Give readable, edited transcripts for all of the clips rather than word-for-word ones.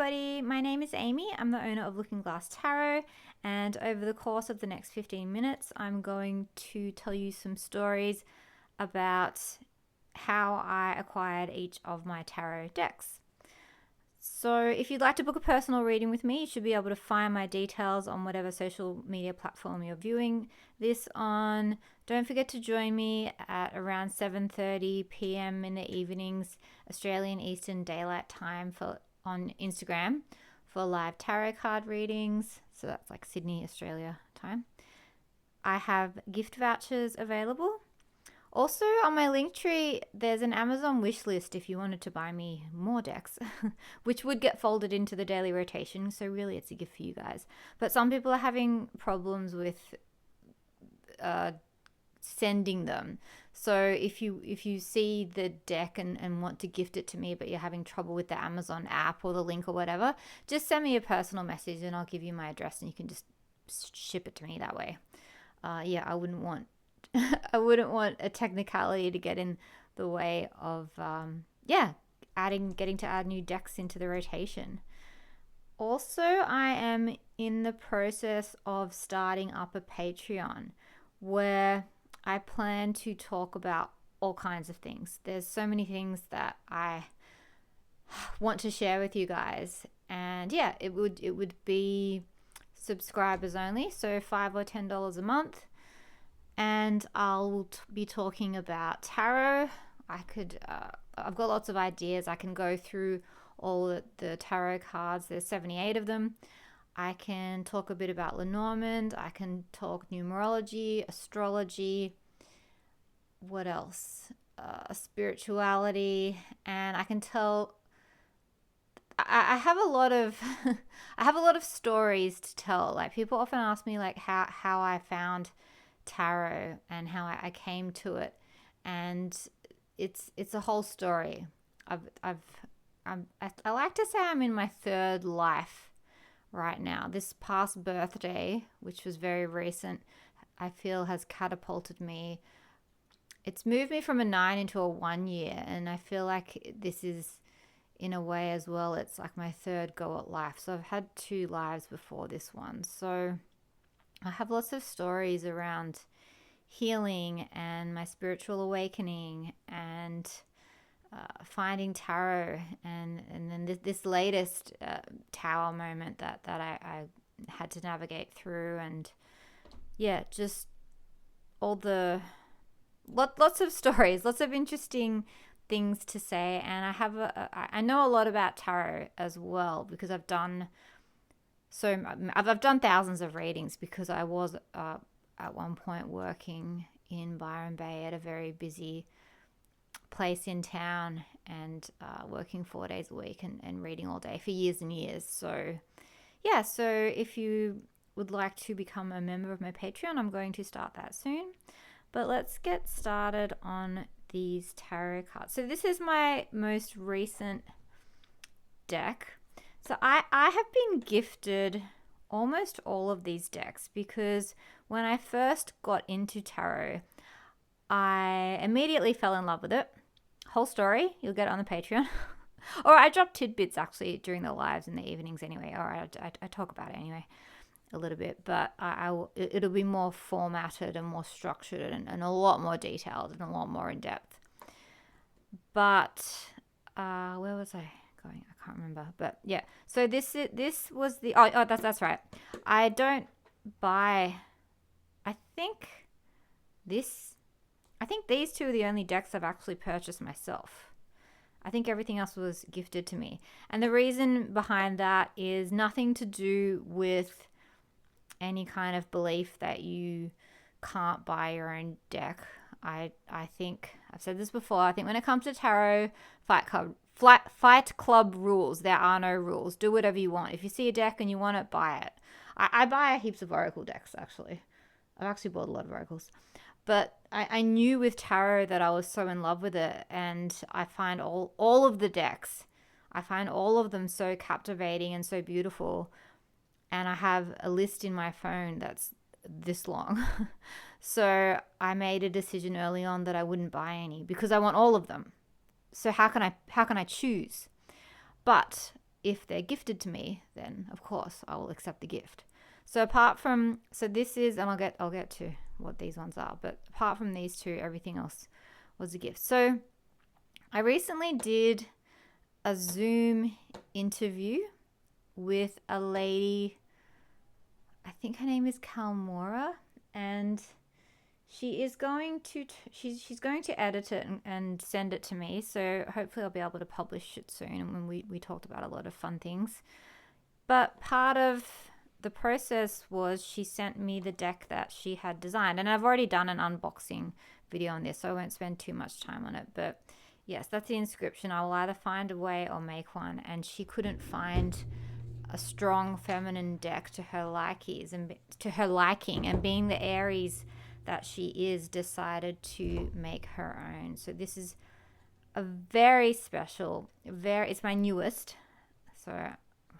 everybody. My name is Amy. I'm the owner of Looking Glass Tarot, and over the course of the next 15 minutes, I'm going to tell you some stories about how I acquired each of my tarot decks. So if you'd like to book a personal reading with me, you should be able to find my details on whatever social media platform you're viewing this on. Don't forget to join me at around 7:30 p.m. in the evenings, Australian Eastern Daylight Time, on Instagram for live tarot card readings. So that's like Sydney, Australia time. I have gift vouchers available. Also, on my Linktree, there's an Amazon wish list if you wanted to buy me more decks, which would get folded into the daily rotation. So really, it's a gift for you guys. But some people are having problems with sending them. So if you see the deck and want to gift it to me, but you're having trouble with the Amazon app or the link or whatever, just send me a personal message and I'll give you my address and you can just ship it to me that way. I wouldn't want a technicality to get in the way of getting to add new decks into the rotation. Also, I am in the process of starting up a Patreon where I plan to talk about all kinds of things. There's so many things that I want to share with you guys, and it would be subscribers only, so $5 or $10 a month. And I'll be talking about tarot. I've got lots of ideas. I can go through all the tarot cards. There's 78 of them. I can talk a bit about Lenormand. I can talk numerology, astrology. What else? Spirituality. And I can tell. I have a lot of I have a lot of stories to tell. Like, people often ask me like how I found tarot and how I came to it, and it's a whole story. I like to say I'm in my third life right now. This past birthday, which was very recent, I feel has catapulted me. It's moved me from a 9 into a 1 year, and I feel like this is, in a way as well, it's like my third go at life. So I've had 2 lives before this one. So I have lots of stories around healing and my spiritual awakening and finding tarot, and then this latest tower moment that I had to navigate through, and just all the lots of stories, lots of interesting things to say. And I know a lot about tarot as well because I've done thousands of readings, because I was at one point working in Byron Bay at a very busy place in town, and working 4 days a week and reading all day for years and years. So if you would like to become a member of my Patreon, I'm going to start that soon. But let's get started on these tarot cards. So this is my most recent deck. So I have been gifted almost all of these decks, because when I first got into tarot, I immediately fell in love with it. Whole story, you'll get it on the Patreon. Or I drop tidbits actually during the lives in the evenings anyway. Or I talk about it anyway a little bit, but it'll be more formatted and more structured and a lot more detailed and a lot more in depth. But where was I going? I can't remember. But yeah, so this was the that's right. I don't buy. I think these 2 are the only decks I've actually purchased myself. I think everything else was gifted to me. And the reason behind that is nothing to do with any kind of belief that you can't buy your own deck. I think, I've said this before, I think when it comes to tarot, Fight Club rules. There are no rules. Do whatever you want. If you see a deck and you want it, buy it. I buy heaps of Oracle decks, actually. I've actually bought a lot of Oracles. But I knew with tarot that I was so in love with it, and I find all of the decks, I find all of them so captivating and so beautiful. And I have a list in my phone that's this long. So I made a decision early on that I wouldn't buy any, because I want all of them. So how can I choose? But if they're gifted to me, then of course I will accept the gift. So apart from, so this is, and I'll get to what these ones are, but apart from these two, everything else was a gift. So I recently did a Zoom interview with a lady, I think her name is Kalmora, and she is going to she's going to edit it and send it to me. So hopefully I'll be able to publish it soon. And when we talked about a lot of fun things. But part of the process was she sent me the deck that she had designed, and I've already done an unboxing video on this, so I won't spend too much time on it. But yes, that's the inscription. I will either find a way or make one, and she couldn't find a strong feminine deck to her liking, and being the Aries that she is, decided to make her own. So this is a very special, it's my newest, so I'm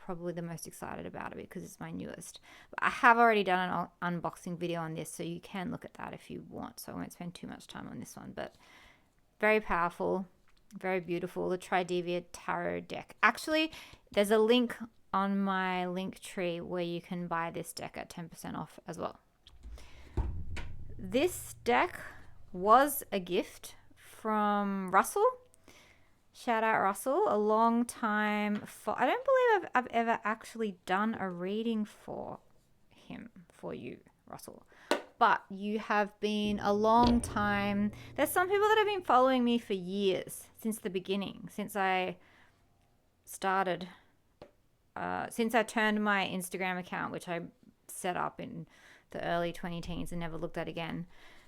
probably the most excited about it because it's my newest. But I have already done an unboxing video on this, so you can look at that if you want, so I won't spend too much time on this one. But very powerful, very beautiful, the Tridevia Tarot deck. Actually, there's a link on my link tree where you can buy this deck at 10% off as well. This deck was a gift from Russell. Shout out Russell, a long time. I don't believe I've ever actually done a reading for you, Russell. But you have been a long time. There's some people that have been following me for years, since the beginning, since I started, since I turned my Instagram account, which I set up in the early 2010s and never looked at again.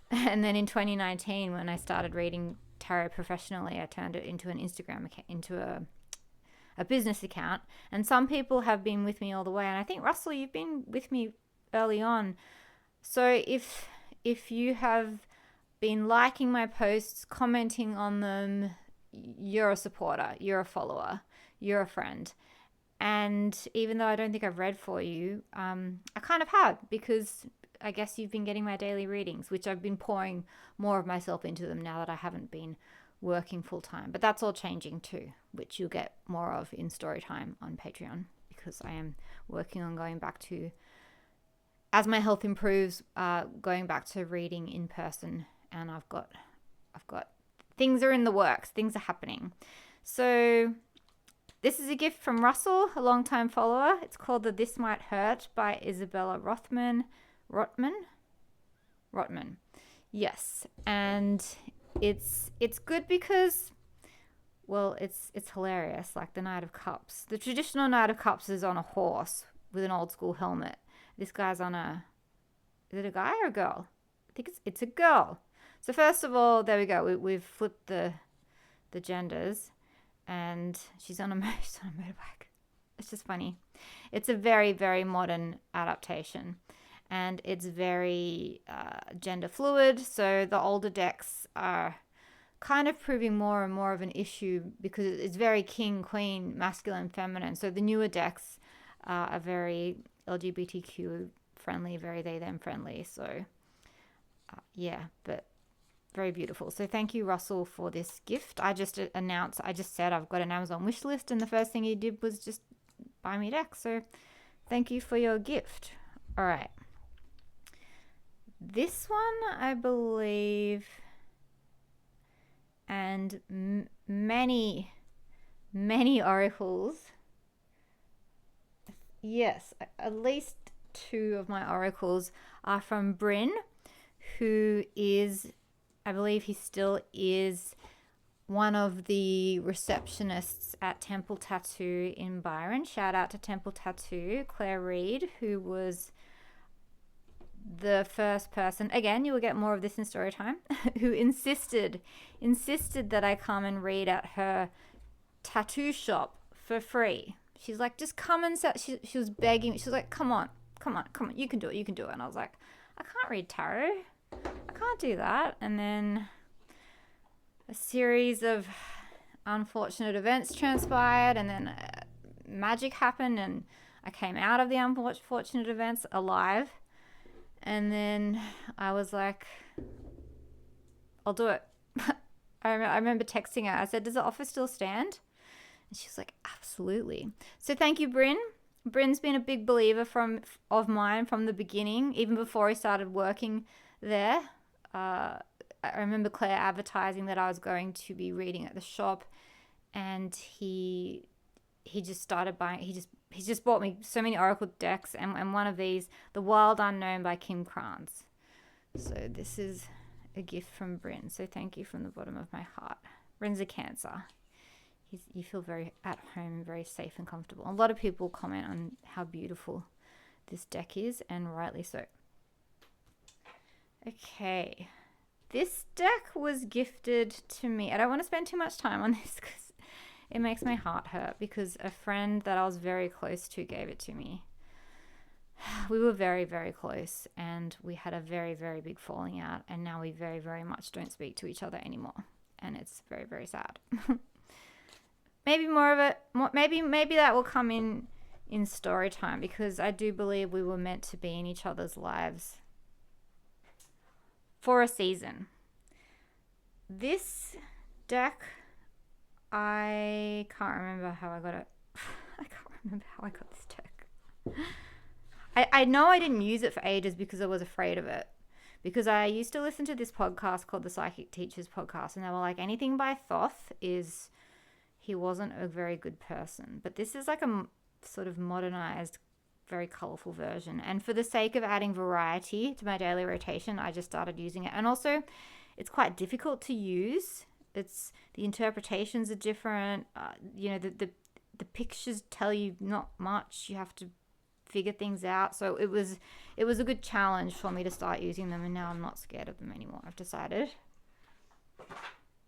And then in 2019, when I started reading tarot professionally, I turned it into an Instagram account, into a business account. And some people have been with me all the way. And I think, Russell, you've been with me early on. So if you have been liking my posts, commenting on them, you're a supporter, you're a follower, you're a friend. And even though I don't think I've read for you, I kind of have, because I guess you've been getting my daily readings, which I've been pouring more of myself into them now that I haven't been working full time. But that's all changing too, which you'll get more of in story time on Patreon, because I am working on going back to, as my health improves, going back to reading in person. And I've got things are in the works, things are happening. So this is a gift from Russell, a longtime follower. It's called the This Might Hurt by Isabella Rotman. Yes, and it's good because, well, it's hilarious. Like the Knight of Cups. The traditional Knight of Cups is on a horse with an old school helmet. This guy's on is it a guy or a girl? I think it's a girl. So first of all, there we go. We've flipped the genders. And she's on a motorbike. It's just funny. It's a very, very modern adaptation. And it's very gender fluid. So the older decks are kind of proving more and more of an issue because it's very king, queen, masculine, feminine. So the newer decks are very LGBTQ friendly, very they, them friendly. So yeah, but very beautiful. So thank you, Russell, for this gift. I just said I've got an Amazon wish list, and the first thing he did was just buy me a deck. So thank you for your gift. All right. This one, I believe, and many, many oracles. Yes, at least 2 of my oracles are from Bryn, who is, I believe he still is, one of the receptionists at Temple Tattoo in Byron. Shout out to Temple Tattoo, Claire Reid, who was the first person, again, you will get more of this in story time, who insisted that I come and read at her tattoo shop for free. She's like, just come and set. She was begging me. She was like, come on, you can do it. And I was like, I can't read tarot. I can't do that. And then a series of unfortunate events transpired, and then magic happened, and I came out of the unfortunate events alive. And then I was like, I'll do it. I remember texting her. I said, does the offer still stand? And she was like, absolutely. So thank you, Bryn. Bryn's been a big believer of mine from the beginning, even before he started working there. I remember Claire advertising that I was going to be reading at the shop, and he just started buying. He just bought me so many Oracle decks, and one of these, The Wild Unknown by Kim Krantz. So this is a gift from Bryn. So thank you from the bottom of my heart. Bryn's a Cancer. You feel very at home and very safe and comfortable. A lot of people comment on how beautiful this deck is, and rightly so. Okay, this deck was gifted to me. I don't want to spend too much time on this because it makes my heart hurt, because a friend that I was very close to gave it to me. We were very, very close, and we had a very, very big falling out, and now we very, very much don't speak to each other anymore, and it's very, very sad. Maybe more of it. Maybe that will come in story time, because I do believe we were meant to be in each other's lives for a season. This deck, I can't remember how I got it. I can't remember how I got this deck. I know I didn't use it for ages because I was afraid of it. Because I used to listen to this podcast called the Psychic Teachers Podcast, and they were like, anything by Thoth is, he wasn't a very good person. But this is like a sort of modernized, very colorful version. And for the sake of adding variety to my daily rotation, I just started using it. And also, it's quite difficult to use. The interpretations are different. The pictures tell you not much. You have to figure things out. So it was a good challenge for me to start using them, and now I'm not scared of them anymore. I've decided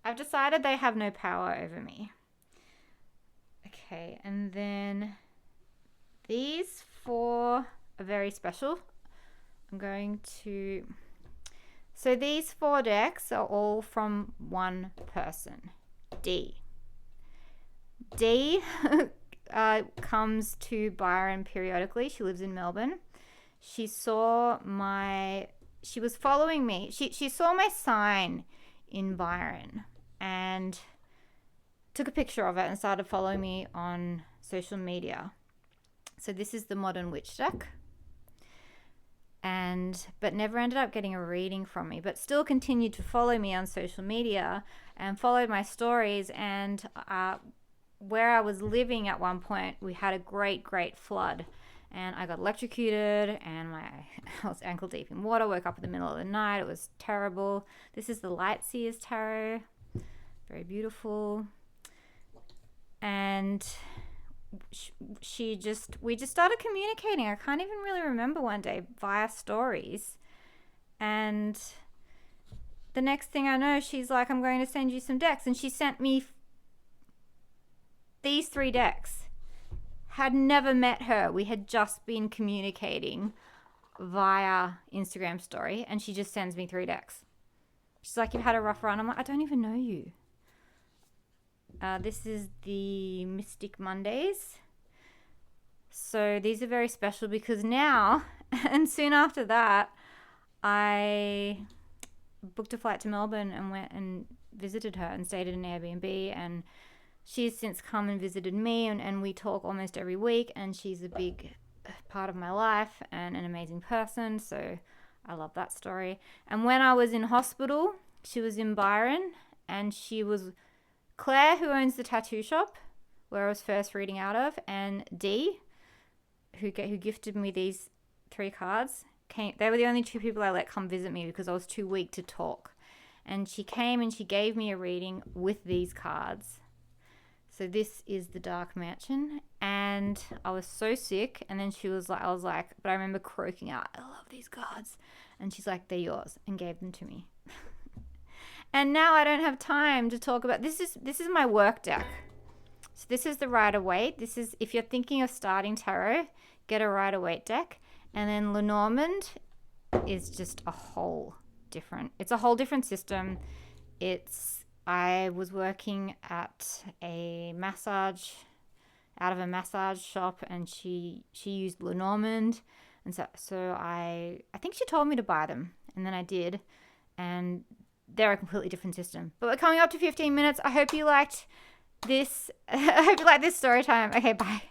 they have no power over me. Okay, and then these 4 are very special. So these 4 decks are all from one person, Dee. Dee comes to Byron periodically. She lives in Melbourne. She was following me. She saw my sign in Byron and took a picture of it and started following me on social media. So this is the Modern Witch deck. But never ended up getting a reading from me, but still continued to follow me on social media and followed my stories. And where I was living at one point, we had a great flood, and I got electrocuted, and I was ankle deep in water, woke up in the middle of the night. It was terrible. This is the Light Seers Tarot. Very beautiful. And we just started communicating. I can't even really remember, one day via stories, and the next thing I know, she's like, I'm going to send you some decks, and she sent me these 3 decks. Had never met her. We had just been communicating via Instagram story, and she just sends me 3 decks. She's like, you've had a rough run. I'm like, I don't even know you. This is the Mystic Mondays. So these are very special because now, and soon after that, I booked a flight to Melbourne and went and visited her and stayed at an Airbnb, and she's since come and visited me, and we talk almost every week, and she's a big part of my life and an amazing person, so I love that story. And when I was in hospital, she was in Byron, and she was Claire, who owns the tattoo shop where I was first reading out of, and Dee, who gifted me these 3 cards, they were the only 2 people I let come visit me because I was too weak to talk. And she came and she gave me a reading with these cards. So this is the Dark Mansion, and I was so sick, and then I was like, but I remember croaking out, I love these cards. And she's like, they're yours, and gave them to me. And now I don't have time to talk about, this is my work deck. So this is the Rider-Waite. This is, if you're thinking of starting tarot, get a Rider-Waite deck. And then Lenormand is just a whole different system. I was working out of a massage shop, and she used Lenormand, and so I think she told me to buy them, and then I did, and they're a completely different system. But we're coming up to 15 minutes. I hope you liked I hope you like this story time. Okay, bye.